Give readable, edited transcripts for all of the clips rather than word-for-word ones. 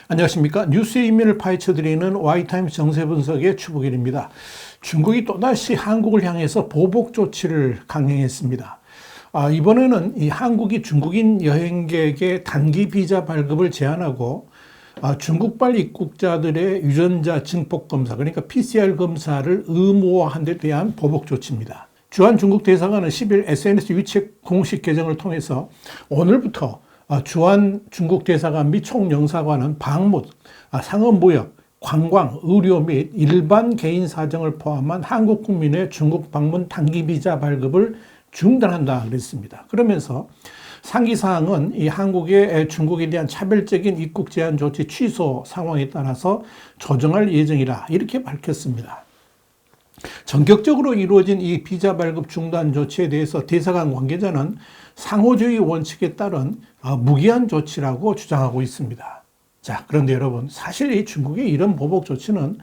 안녕하십니까. 뉴스의 이면을 파헤쳐드리는 Y타임스 정세분석의 추복일입니다. 중국이 또다시 한국을 향해서 보복 조치를 강행했습니다. 이번에는 이 한국이 중국인 여행객의 단기 비자 발급을 제한하고 중국발 입국자들의 유전자 증폭 검사, 그러니까 PCR 검사를 의무화한 데 대한 보복 조치입니다. 주한 중국 대사관은 10일 SNS 위챗 공식 계정을 통해서 오늘부터 주한 중국 대사관 및 총영사관은 방문, 상업무역, 관광, 의료 및 일반 개인 사정을 포함한 한국 국민의 중국 방문 단기 비자 발급을 중단한다 그랬습니다. 그러면서 상기사항은 이 한국의 중국에 대한 차별적인 입국 제한 조치 취소 상황에 따라서 조정할 예정이라 이렇게 밝혔습니다. 전격적으로 이루어진 이 비자 발급 중단 조치에 대해서 대사관 관계자는 상호주의 원칙에 따른 무기한 조치라고 주장하고 있습니다. 자, 그런데 여러분, 사실 이 중국의 이런 보복 조치는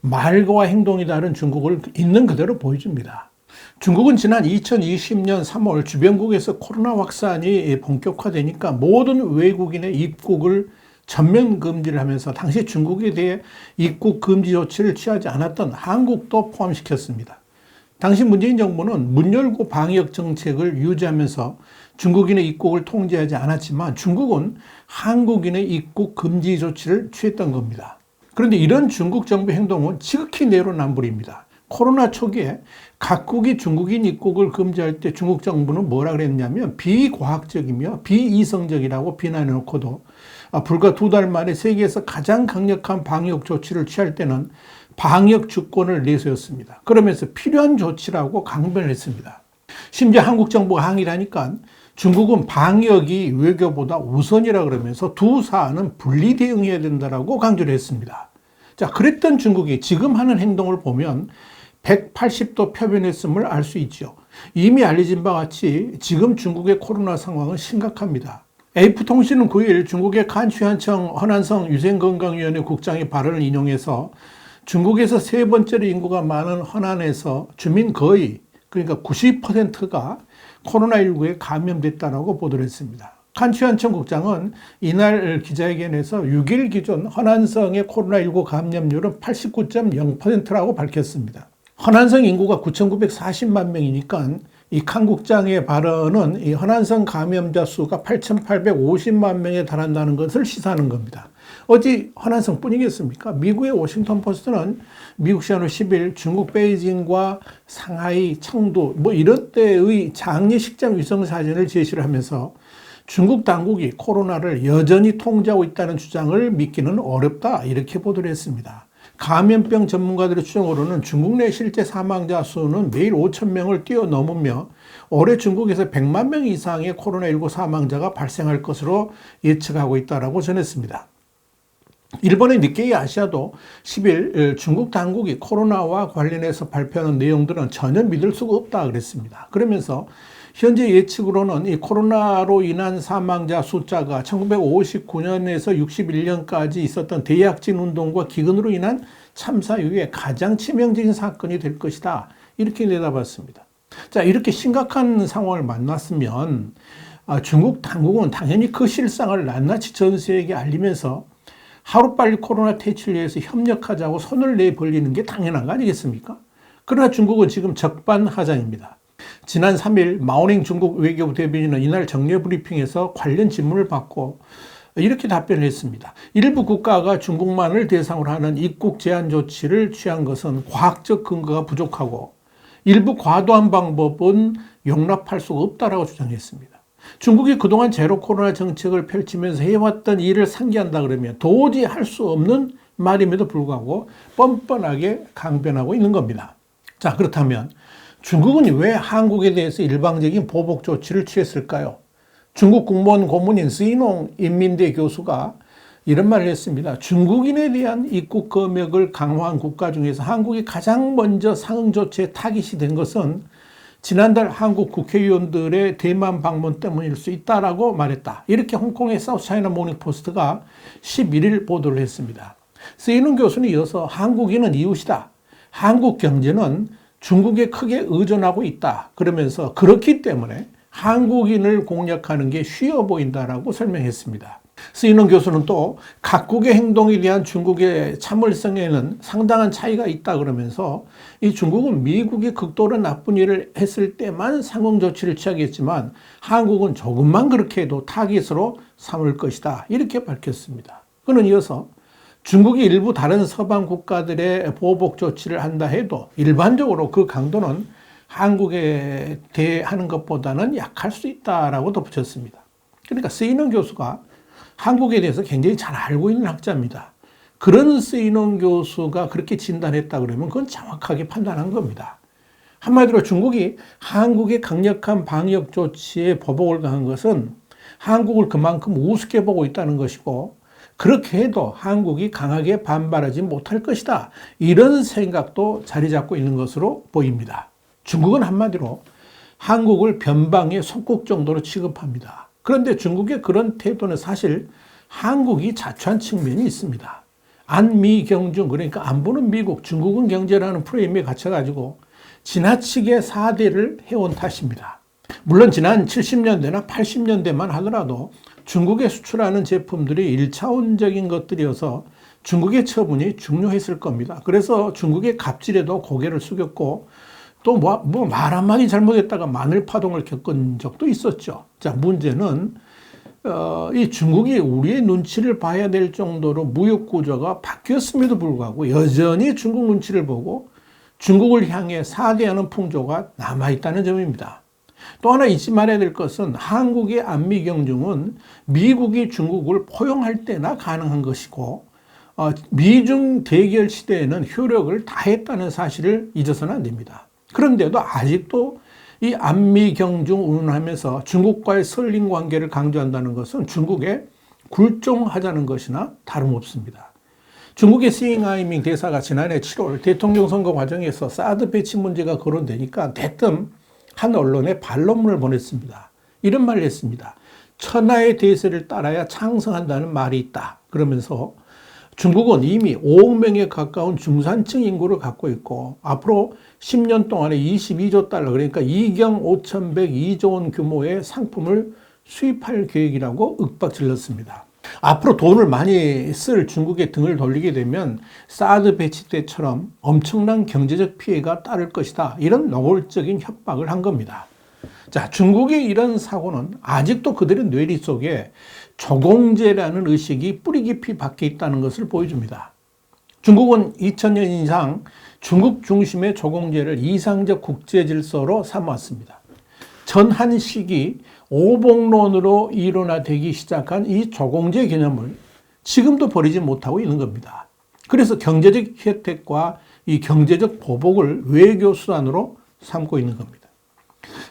말과 행동이 다른 중국을 있는 그대로 보여줍니다. 중국은 지난 2020년 3월 주변국에서 코로나 확산이 본격화되니까 모든 외국인의 입국을 전면 금지를 하면서 당시 중국에 대해 입국 금지 조치를 취하지 않았던 한국도 포함시켰습니다. 당시 문재인 정부는 문 열고 방역 정책을 유지하면서 중국인의 입국을 통제하지 않았지만 중국은 한국인의 입국 금지 조치를 취했던 겁니다. 그런데 이런 중국 정부 행동은 지극히 내로남불입니다. 코로나 초기에 각국이 중국인 입국을 금지할 때 중국 정부는 뭐라 그랬냐면 비과학적이며 비이성적이라고 비난해놓고도 불과 2달 만에 세계에서 가장 강력한 방역 조치를 취할 때는 방역 주권을 내세웠습니다. 그러면서 필요한 조치라고 강변을 했습니다. 심지어 한국 정부가 항의를 하니까 중국은 방역이 외교보다 우선이라 그러면서 두 사안은 분리 대응해야 된다라고 강조를 했습니다. 자, 그랬던 중국이 지금 하는 행동을 보면 180도 표변했음을 알 수 있죠. 이미 알려진 바와 같이 지금 중국의 코로나 상황은 심각합니다. AF통신은 9일 중국의 칸취한청 허난성 유생건강위원회 국장의 발언을 인용해서 중국에서 세 번째로 인구가 많은 허난에서 주민 거의, 그러니까 90%가 코로나19에 감염됐다고 보도를 했습니다. 칸취한청 국장은 이날 기자회견에서 6일 기준 허난성의 코로나19 감염률은 89.0%라고 밝혔습니다. 허난성 인구가 9,940만 명이니까 이 칸 국장의 발언은 이 허난성 감염자 수가 8,850만 명에 달한다는 것을 시사하는 겁니다. 어디 허난성 뿐이겠습니까? 미국의 워싱턴 포스트는 미국 시간으로 10일 중국 베이징과 상하이, 청도 이런 때의 장례식장 위성 사진을 제시를 하면서 중국 당국이 코로나를 여전히 통제하고 있다는 주장을 믿기는 어렵다 이렇게 보도를 했습니다. 감염병 전문가들의 추정으로는 중국 내 실제 사망자 수는 매일 5천 명을 뛰어넘으며 올해 중국에서 100만 명 이상의 코로나19 사망자가 발생할 것으로 예측하고 있다고 전했습니다. 일본의 니케이 아시아도 10일 중국 당국이 코로나와 관련해서 발표하는 내용들은 전혀 믿을 수가 없다 그랬습니다. 그러면서 현재 예측으로는 이 코로나로 인한 사망자 숫자가 1959년에서 61년까지 있었던 대약진 운동과 기근으로 인한 참사 이후에 가장 치명적인 사건이 될 것이다. 이렇게 내다봤습니다. 자, 이렇게 심각한 상황을 만났으면 중국 당국은 당연히 그 실상을 낱낱이 전 세계에 알리면서 하루빨리 코로나 퇴치를 위해서 협력하자고 손을 내벌리는 게 당연한 거 아니겠습니까? 그러나 중국은 지금 적반하장입니다. 지난 3일 마오닝 중국 외교부 대변인은 이날 정례 브리핑에서 관련 질문을 받고 이렇게 답변을 했습니다. 일부 국가가 중국만을 대상으로 하는 입국 제한 조치를 취한 것은 과학적 근거가 부족하고 일부 과도한 방법은 용납할 수가 없다라고 주장했습니다. 중국이 그동안 제로 코로나 정책을 펼치면서 해왔던 일을 상기한다 그러면 도저히 할 수 없는 말임에도 불구하고 뻔뻔하게 강변하고 있는 겁니다. 자, 그렇다면 중국은 왜 한국에 대해서 일방적인 보복 조치를 취했을까요? 중국 국무원 고문인 스이농 인민대 교수가 이런 말을 했습니다. 중국인에 대한 입국 검역을 강화한 국가 중에서 한국이 가장 먼저 상응 조치에 타깃이 된 것은 지난달 한국 국회의원들의 대만 방문 때문일 수 있다라고 말했다. 이렇게 홍콩의 사우스차이나 모닝포스트가 11일 보도를 했습니다. 스이농 교수는 이어서 한국인은 이웃이다. 한국 경제는 중국에 크게 의존하고 있다. 그러면서 그렇기 때문에 한국인을 공략하는 게 쉬워 보인다라고 설명했습니다. 스이논 교수는 또 각국의 행동에 대한 중국의 참을성에는 상당한 차이가 있다 그러면서 이 중국은 미국이 극도로 나쁜 일을 했을 때만 상응 조치를 취하겠지만 한국은 조금만 그렇게 해도 타깃으로 삼을 것이다. 이렇게 밝혔습니다. 그는 이어서 중국이 일부 다른 서방 국가들의 보복 조치를 한다 해도 일반적으로 그 강도는 한국에 대하는 것보다는 약할 수 있다라고 덧붙였습니다. 그러니까 스이논 교수가 한국에 대해서 굉장히 잘 알고 있는 학자입니다. 그런 스이논 교수가 그렇게 진단했다 그러면 그건 정확하게 판단한 겁니다. 한마디로 중국이 한국의 강력한 방역 조치에 보복을 가한 것은 한국을 그만큼 우습게 보고 있다는 것이고 그렇게 해도 한국이 강하게 반발하지 못할 것이다. 이런 생각도 자리 잡고 있는 것으로 보입니다. 중국은 한마디로 한국을 변방의 속국 정도로 취급합니다. 그런데 중국의 그런 태도는 사실 한국이 자초한 측면이 있습니다. 안미경중, 그러니까 안보는 미국, 중국은 경제라는 프레임에 갇혀가지고 지나치게 사대를 해온 탓입니다. 물론 지난 70년대나 80년대만 하더라도 중국에 수출하는 제품들이 1차원적인 것들이어서 중국의 처분이 중요했을 겁니다. 그래서 중국의 갑질에도 고개를 숙였고 또 말 한마디 잘못했다가 마늘 파동을 겪은 적도 있었죠. 자, 문제는 이 중국이 우리의 눈치를 봐야 될 정도로 무역 구조가 바뀌었음에도 불구하고 여전히 중국 눈치를 보고 중국을 향해 사대하는 풍조가 남아있다는 점입니다. 또 하나 잊지 말아야 될 것은 한국의 안미경중은 미국이 중국을 포용할 때나 가능한 것이고 미중 대결 시대에는 효력을 다했다는 사실을 잊어서는 안 됩니다. 그런데도 아직도 이 안미경중 운운하면서 중국과의 설린 관계를 강조한다는 것은 중국에 굴종하자는 것이나 다름없습니다. 중국의 시잉하이밍 대사가 지난해 7월 대통령 선거 과정에서 사드 배치 문제가 거론되니까 대뜸 한 언론에 반론문을 보냈습니다. 이런 말을 했습니다. 천하의 대세를 따라야 창성한다는 말이 있다. 그러면서 중국은 이미 5억 명에 가까운 중산층 인구를 갖고 있고 앞으로 10년 동안에 22조 달러 그러니까 2경 5,102조 원 규모의 상품을 수입할 계획이라고 윽박질렀습니다. 앞으로 돈을 많이 쓸 중국의 등을 돌리게 되면 사드 배치 때처럼 엄청난 경제적 피해가 따를 것이다. 이런 노골적인 협박을 한 겁니다. 자, 중국의 이런 사고는 아직도 그들의 뇌리 속에 조공제라는 의식이 뿌리 깊이 박혀 있다는 것을 보여줍니다. 중국은 2000년 이상 중국 중심의 조공제를 이상적 국제 질서로 삼았습니다. 전한식이 오봉론으로 이론화되기 시작한 이 조공제 개념을 지금도 버리지 못하고 있는 겁니다. 그래서 경제적 혜택과 이 경제적 보복을 외교 수단으로 삼고 있는 겁니다.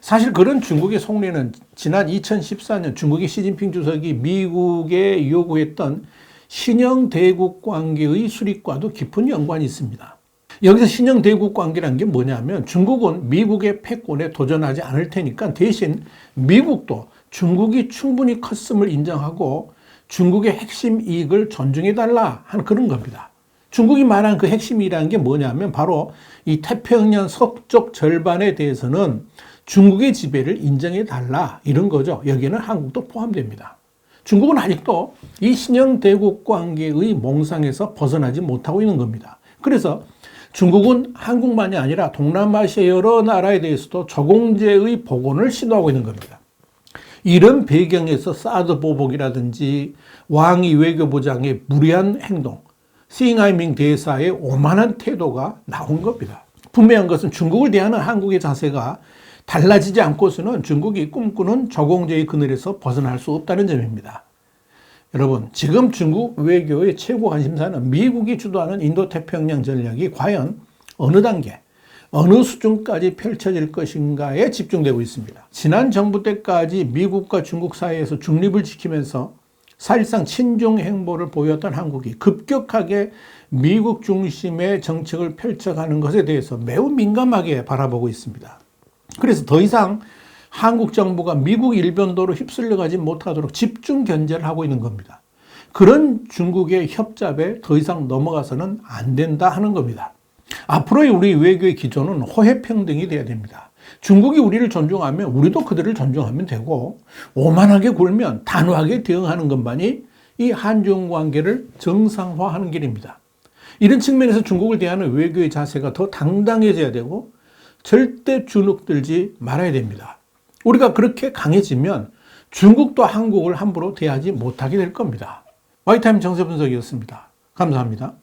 사실 그런 중국의 속내는 지난 2014년 중국의 시진핑 주석이 미국에 요구했던 신형 대국 관계의 수립과도 깊은 연관이 있습니다. 여기서 신형 대국 관계라는 게 뭐냐면 중국은 미국의 패권에 도전하지 않을 테니까 대신 미국도 중국이 충분히 컸음을 인정하고 중국의 핵심 이익을 존중해달라 하는 그런 겁니다. 중국이 말한 그 핵심이라는 게 뭐냐면 바로 이 태평양 서쪽 절반에 대해서는 중국의 지배를 인정해달라 이런 거죠. 여기에는 한국도 포함됩니다. 중국은 아직도 이 신형 대국 관계의 몽상에서 벗어나지 못하고 있는 겁니다. 그래서 중국은 한국만이 아니라 동남아시아 여러 나라에 대해서도 조공제의 복원을 시도하고 있는 겁니다. 이런 배경에서 사드 보복이라든지 왕이 외교부장의 무리한 행동, 시잉하이밍 대사의 오만한 태도가 나온 겁니다. 분명한 것은 중국을 대하는 한국의 자세가 달라지지 않고서는 중국이 꿈꾸는 조공제의 그늘에서 벗어날 수 없다는 점입니다. 여러분, 지금 중국 외교의 최고 관심사는 미국이 주도하는 인도태평양 전략이 과연 어느 단계, 어느 수준까지 펼쳐질 것인가에 집중되고 있습니다. 지난 정부 때까지 미국과 중국 사이에서 중립을 지키면서 사실상 친중 행보를 보였던 한국이 급격하게 미국 중심의 정책을 펼쳐가는 것에 대해서 매우 민감하게 바라보고 있습니다. 그래서 더 이상 한국 정부가 미국 일변도로 휩쓸려가지 못하도록 집중 견제를 하고 있는 겁니다. 그런 중국의 협잡에 더 이상 넘어가서는 안 된다 하는 겁니다. 앞으로의 우리 외교의 기조는 호혜평등이 돼야 됩니다. 중국이 우리를 존중하면 우리도 그들을 존중하면 되고, 오만하게 굴면 단호하게 대응하는 것만이 이 한중 관계를 정상화하는 길입니다. 이런 측면에서 중국을 대하는 외교의 자세가 더 당당해져야 되고 절대 주눅들지 말아야 됩니다. 우리가 그렇게 강해지면 중국도 한국을 함부로 대하지 못하게 될 겁니다. 와이타임 정세분석이었습니다. 감사합니다.